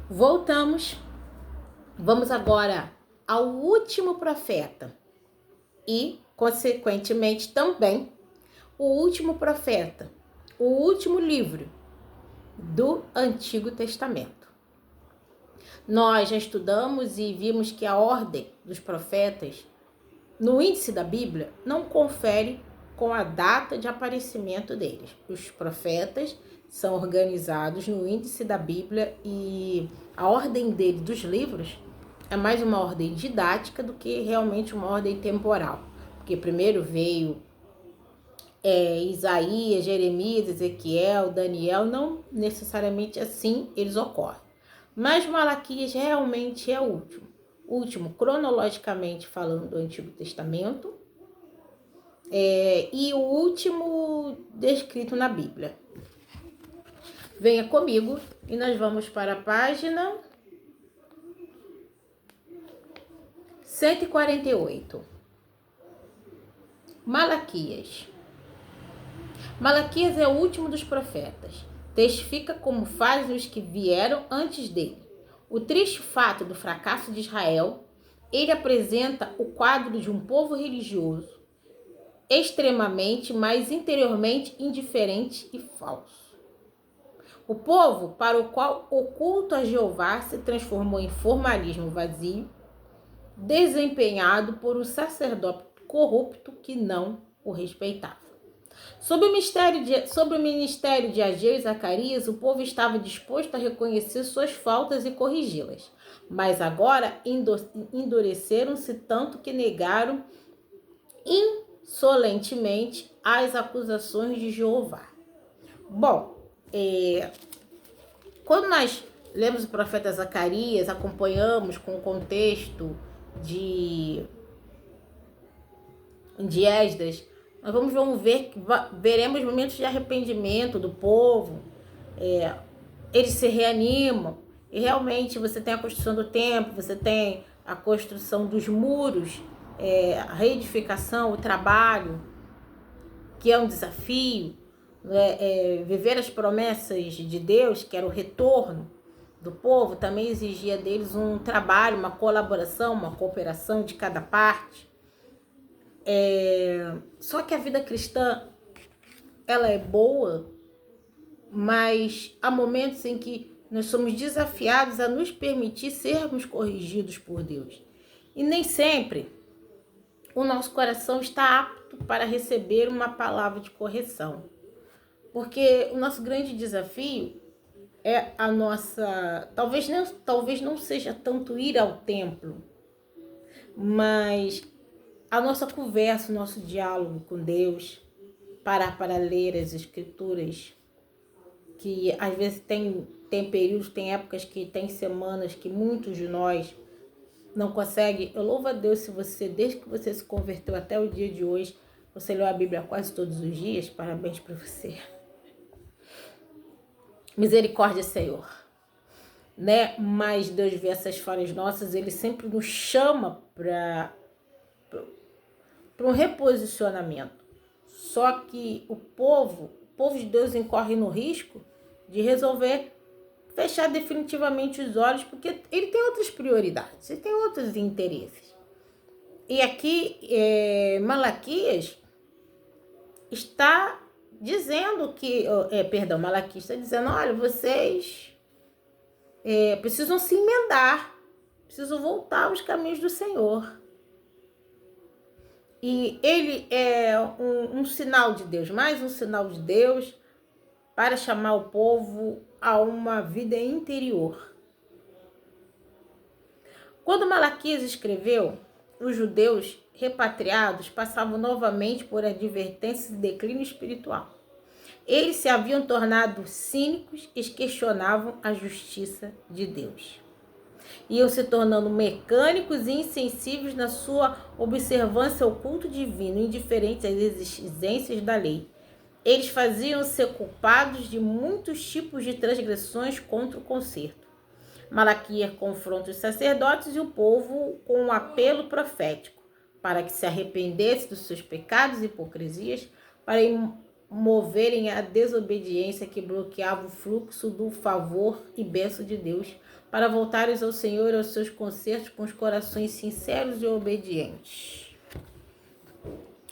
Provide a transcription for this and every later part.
Voltamos. Vamos agora ao último profeta e, consequentemente, também o último profeta, o último livro do Antigo Testamento. Nós já estudamos e vimos que a ordem dos profetas no índice da Bíblia não confere com a data de aparecimento deles. Os profetas são organizados no índice da Bíblia e a ordem dele dos livros é mais uma ordem didática do que realmente uma ordem temporal. Porque primeiro veio Isaías, Jeremias, Ezequiel, Daniel, não necessariamente assim eles ocorrem. Mas Malaquias realmente é o último cronologicamente falando do Antigo Testamento, e o último descrito na Bíblia. Venha comigo e nós vamos para a página 148. Malaquias. Malaquias é o último dos profetas. Testifica como fazem os que vieram antes dele. O triste fato do fracasso de Israel, ele apresenta o quadro de um povo religioso, extremamente, mas interiormente indiferente e falso. O povo para o qual o culto a Jeová se transformou em formalismo vazio, desempenhado por um sacerdote corrupto que não o respeitava. Sob o ministério de Ageu e Zacarias, o povo estava disposto a reconhecer suas faltas e corrigi-las, mas agora endureceram-se tanto que negaram insolentemente as acusações de Jeová. Bom, quando nós lemos o profeta Zacarias, acompanhamos com o contexto de Esdras, nós veremos momentos de arrependimento do povo, eles se reanimam, e realmente você tem a construção do templo, você tem a construção dos muros, a reedificação, o trabalho, que é um desafio, viver as promessas de Deus, que era o retorno do povo, também exigia deles um trabalho, uma colaboração, uma cooperação de cada parte. Só que a vida cristã, ela é boa, mas há momentos em que nós somos desafiados a nos permitir sermos corrigidos por Deus. E nem sempre o nosso coração está apto para receber uma palavra de correção. Porque o nosso grande desafio é a nossa... Talvez não seja tanto ir ao templo, mas a nossa conversa, o nosso diálogo com Deus, parar para ler as Escrituras, que às vezes tem períodos, tem épocas que tem semanas que muitos de nós não conseguem. Eu louvo a Deus se você, desde que você se converteu até o dia de hoje, você leu a Bíblia quase todos os dias. Parabéns para você. Misericórdia, Senhor. Mas Deus vê essas falhas nossas, Ele sempre nos chama para um reposicionamento. Só que o povo de Deus incorre no risco de resolver fechar definitivamente os olhos, porque ele tem outras prioridades, ele tem outros interesses. E aqui Malaquias está dizendo que, Malaquias está dizendo, olha, vocês precisam se emendar, precisam voltar aos caminhos do Senhor. E ele é um sinal de Deus, mais um sinal de Deus para chamar o povo a uma vida interior. Quando Malaquias escreveu, os judeus repatriados passavam novamente por advertências de declínio espiritual. Eles se haviam tornado cínicos e questionavam a justiça de Deus. Iam se tornando mecânicos e insensíveis na sua observância ao culto divino, indiferentes às exigências da lei. Eles faziam ser culpados de muitos tipos de transgressões contra o concerto. Malaquias confronta os sacerdotes e o povo com um apelo profético para que se arrependesse dos seus pecados e hipocrisias, para moverem a desobediência que bloqueava o fluxo do favor e bênção de Deus, para voltares ao Senhor e aos seus concertos com os corações sinceros e obedientes.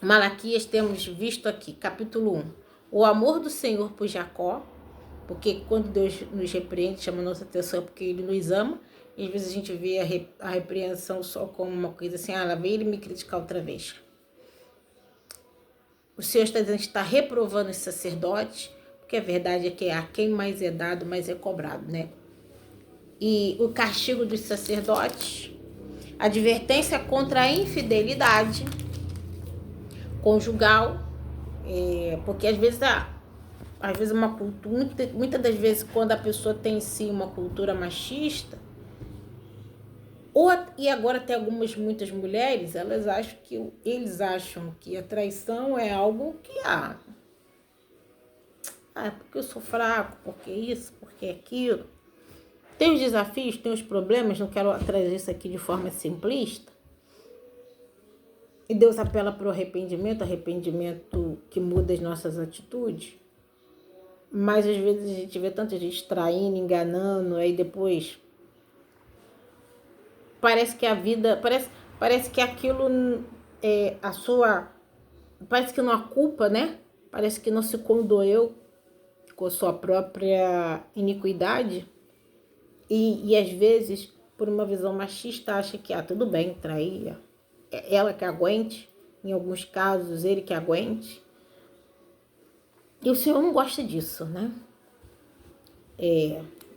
Malaquias, temos visto aqui, capítulo 1, o amor do Senhor por Jacó, porque quando Deus nos repreende, chama a nossa atenção porque Ele nos ama, e às vezes a gente vê a repreensão só como uma coisa assim, lá vem Ele me criticar outra vez. O Senhor está dizendo que está reprovando os sacerdotes, porque a verdade é que a quem mais é dado, mais é cobrado, né? E o castigo dos sacerdotes, advertência contra a infidelidade conjugal, porque às vezes uma cultura, muitas das vezes quando a pessoa tem em si uma cultura machista, e agora tem muitas mulheres, eles acham que a traição é algo que porque eu sou fraco, porque isso, porque aquilo. Tem os desafios, tem os problemas, não quero trazer isso aqui de forma simplista. E Deus apela para o arrependimento que muda as nossas atitudes. Mas às vezes a gente vê tanta gente traindo, enganando, aí depois parece que a vida, parece que aquilo parece que não há culpa, né? Parece que não se condoeu com a sua própria iniquidade. E às vezes, por uma visão machista, acha que tudo bem, trair, ela que aguente, em alguns casos ele que aguente. E o Senhor não gosta disso, né?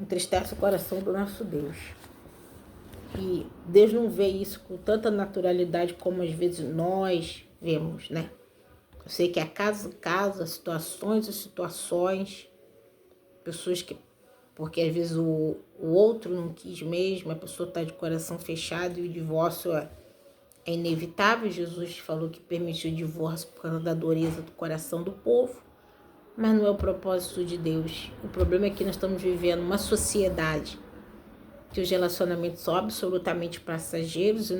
Entristece o coração do nosso Deus. E Deus não vê isso com tanta naturalidade como às vezes nós vemos, né? Eu sei que é caso a caso, situações, pessoas que... Porque às vezes o outro não quis mesmo, a pessoa está de coração fechado e o divórcio é inevitável. Jesus falou que permitiu o divórcio por causa da dureza do coração do povo, mas não é o propósito de Deus. O problema é que nós estamos vivendo uma sociedade que os relacionamentos são absolutamente passageiros e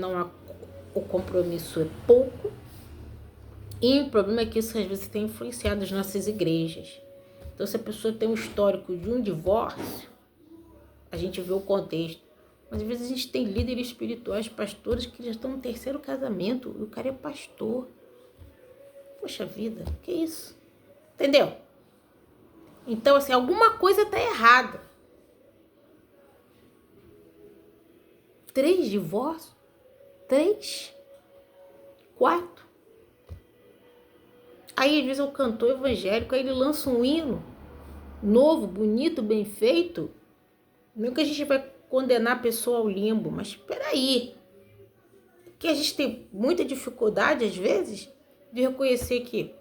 o compromisso é pouco. E o problema é que isso às vezes tem influenciado as nossas igrejas. Então, se a pessoa tem um histórico de um divórcio, a gente vê o contexto. Mas às vezes a gente tem líderes espirituais, pastores, que já estão no terceiro casamento e o cara é pastor. Poxa vida, que isso? Entendeu? Então, assim, alguma coisa está errada. 3 divórcios? 3? 4? Aí, às vezes, o cantor evangélico, aí ele lança um hino novo, bonito, bem feito. Não que a gente vai condenar a pessoa ao limbo, mas espera aí. Que a gente tem muita dificuldade, às vezes, de reconhecer que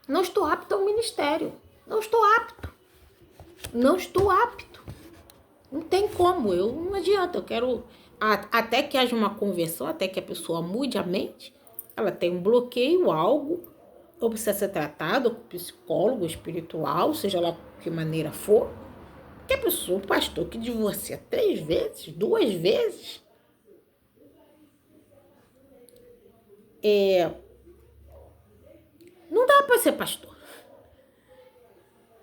não estou apto ao ministério. Não estou apto. Não tem como, não adianta. Eu quero, até que haja uma conversão, até que a pessoa mude a mente, ela tem um bloqueio, algo, ou precisa ser tratado com psicólogo espiritual, seja lá de que maneira for. Que a pessoa, o pastor que divorcia 3 vezes, 2 vezes, não dá para ser pastor.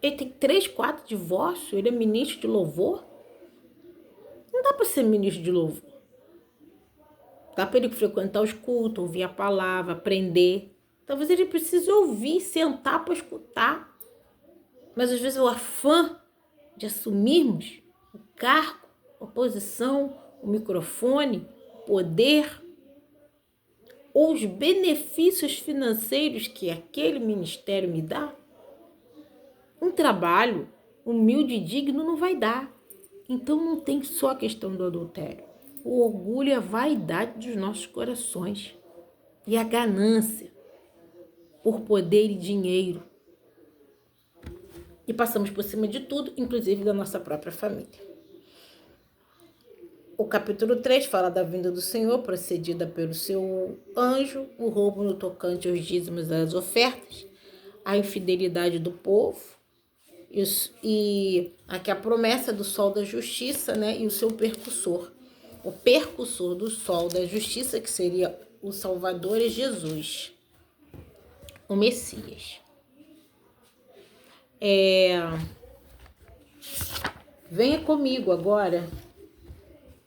Ele tem 3, 4 divórcios, ele é ministro de louvor. Não dá para ser ministro de louvor. Dá para ele frequentar os cultos, ouvir a palavra, aprender. Talvez ele precise ouvir, sentar para escutar. Mas às vezes o afã de assumirmos o cargo, a posição, o microfone, o poder, ou os benefícios financeiros que aquele ministério me dá, um trabalho humilde e digno não vai dar. Então não tem só a questão do adultério. O orgulho e a vaidade dos nossos corações e a ganância por poder e dinheiro. E passamos por cima de tudo, inclusive da nossa própria família. O capítulo 3 fala da vinda do Senhor, precedida pelo seu anjo, o roubo no tocante aos dízimos e às ofertas, a infidelidade do povo, e aqui a promessa do sol da justiça, né, e o seu percussor. O percussor do sol da justiça, que seria o Salvador, é Jesus, o Messias. Venha comigo agora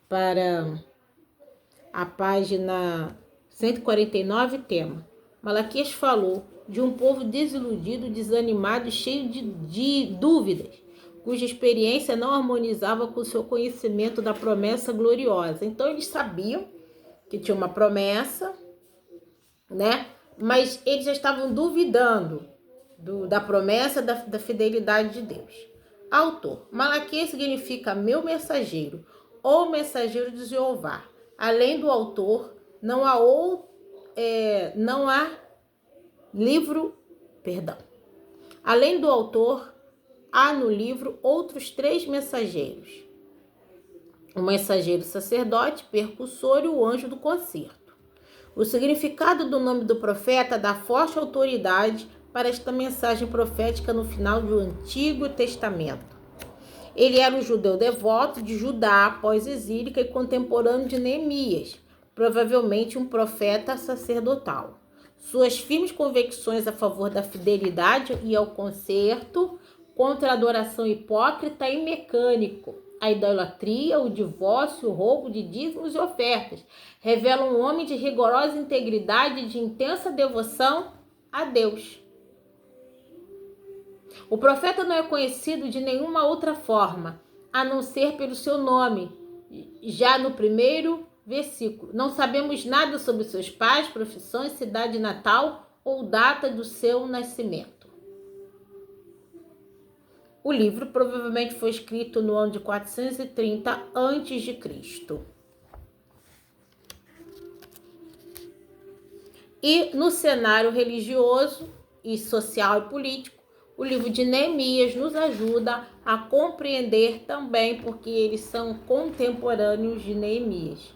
para a página 149, tema. Malaquias falou de um povo desiludido, desanimado, cheio de dúvidas, cuja experiência não harmonizava com o seu conhecimento da promessa gloriosa. Então eles sabiam que tinha uma promessa, né? Mas eles já estavam duvidando da promessa, da fidelidade de Deus. Autor: Malaquias significa meu mensageiro ou mensageiro de Jeová. Além do autor, não há livro, perdão. Além do autor, há no livro outros 3 mensageiros: o mensageiro sacerdote, percussor e o anjo do concerto. O significado do nome do profeta dá forte autoridade para esta mensagem profética no final do Antigo Testamento. Ele era um judeu devoto de Judá pós-exílica e contemporâneo de Neemias, provavelmente um profeta sacerdotal. Suas firmes convicções a favor da fidelidade e ao conserto, contra a adoração hipócrita e mecânico, a idolatria, o divórcio, o roubo de dízimos e ofertas, revelam um homem de rigorosa integridade e de intensa devoção a Deus. O profeta não é conhecido de nenhuma outra forma, a não ser pelo seu nome, já no primeiro versículo. Não sabemos nada sobre seus pais, profissões, cidade natal ou data do seu nascimento. O livro provavelmente foi escrito no ano de 430 a.C. E no cenário religioso e social e político, o livro de Neemias nos ajuda a compreender também, porque eles são contemporâneos de Neemias.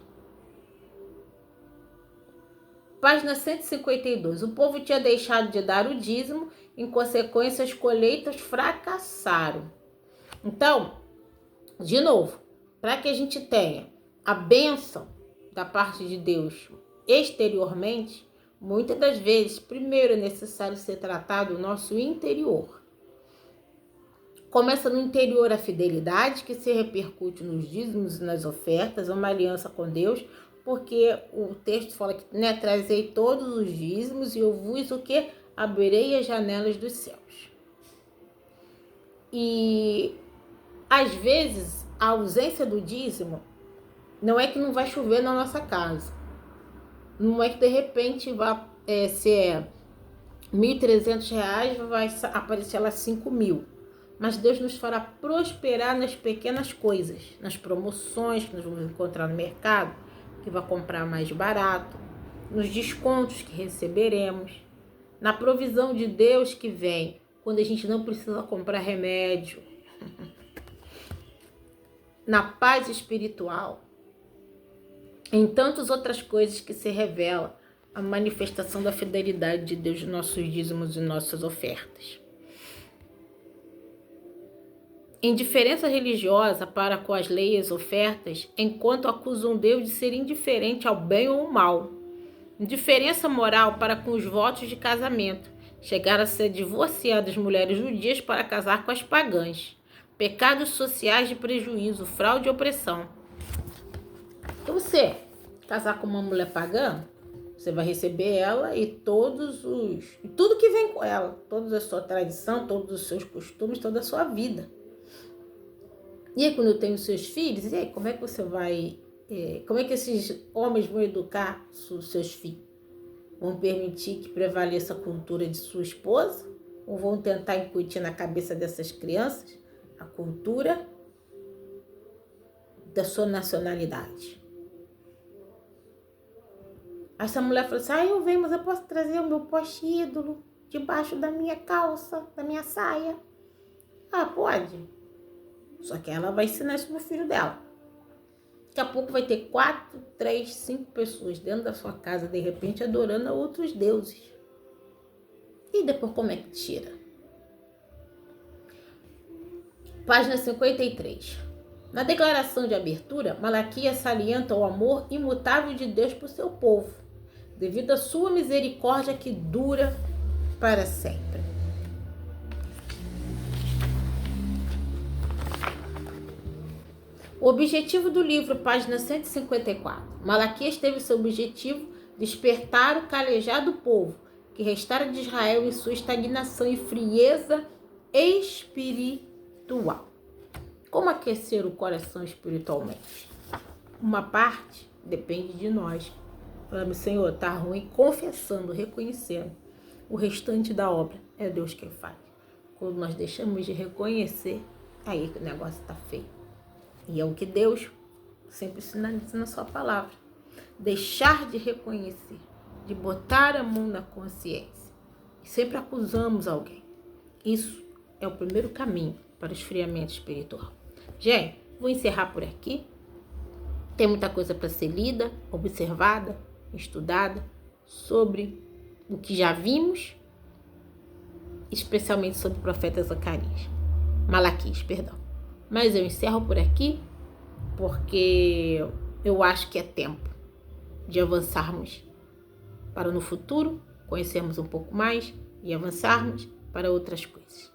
Página 152. O povo tinha deixado de dar o dízimo, em consequência, as colheitas fracassaram. Então, de novo, para que a gente tenha a bênção da parte de Deus exteriormente, muitas das vezes, primeiro é necessário ser tratado o nosso interior. Começa no interior a fidelidade, que se repercute nos dízimos e nas ofertas, uma aliança com Deus, porque o texto fala que, né, trazei todos os dízimos e eu vos o que? Abrirei as janelas dos céus. E, às vezes, a ausência do dízimo não é que não vai chover na nossa casa. Não é que de repente vai ser R$1.300, vai aparecer lá 5.000. Mas Deus nos fará prosperar nas pequenas coisas, nas promoções que nós vamos encontrar no mercado, que vai comprar mais barato, nos descontos que receberemos, na provisão de Deus que vem quando a gente não precisa comprar remédio, na paz espiritual, em tantas outras coisas que se revela a manifestação da fidelidade de Deus nos nossos dízimos e nossas ofertas. Indiferença religiosa para com as leis e as ofertas, enquanto acusam Deus de ser indiferente ao bem ou ao mal. Indiferença moral para com os votos de casamento, chegar a ser divorciadas mulheres judias para casar com as pagãs. Pecados sociais de prejuízo, fraude e opressão. Então você casar com uma mulher pagã, você vai receber ela e tudo que vem com ela, toda a sua tradição, todos os seus costumes, toda a sua vida. E aí, quando eu tenho seus filhos, e aí, como é que você vai... como é que esses homens vão educar os seus filhos? Vão permitir que prevaleça a cultura de sua esposa? Ou vão tentar incutir na cabeça dessas crianças a cultura da sua nacionalidade? Essa mulher falou assim, eu venho, mas eu posso trazer o meu poste ídolo debaixo da minha calça, da minha saia? Pode. Só que ela vai ensinar isso pro filho dela. Daqui a pouco vai ter 4, 3, 5 pessoas dentro da sua casa, de repente, adorando a outros deuses. E depois como é que tira? Página 53. Na declaração de abertura, Malaquias salienta o amor imutável de Deus por seu povo, devido à sua misericórdia que dura para sempre. O objetivo do livro, página 154. Malaquias teve seu objetivo despertar o calejado povo que restara de Israel em sua estagnação e frieza espiritual. Como aquecer o coração espiritualmente? Uma parte depende de nós. Falando, Senhor, tá ruim, confessando, reconhecendo. O restante da obra é Deus quem faz. Quando nós deixamos de reconhecer, aí que o negócio tá feio. E é o que Deus sempre sinaliza na sua palavra. Deixar de reconhecer, de botar a mão na consciência. E sempre acusamos alguém. Isso é o primeiro caminho para o esfriamento espiritual. Gente, vou encerrar por aqui. Tem muita coisa para ser lida, observada, estudada sobre o que já vimos, especialmente sobre o profeta Malaquias, perdão. Mas eu encerro por aqui porque eu acho que é tempo de avançarmos para no futuro, conhecermos um pouco mais e avançarmos para outras coisas.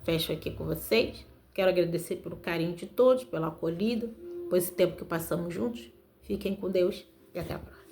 Fecho aqui com vocês. Quero agradecer pelo carinho de todos, pela acolhida, por esse tempo que passamos juntos. Fiquem com Deus e até a próxima.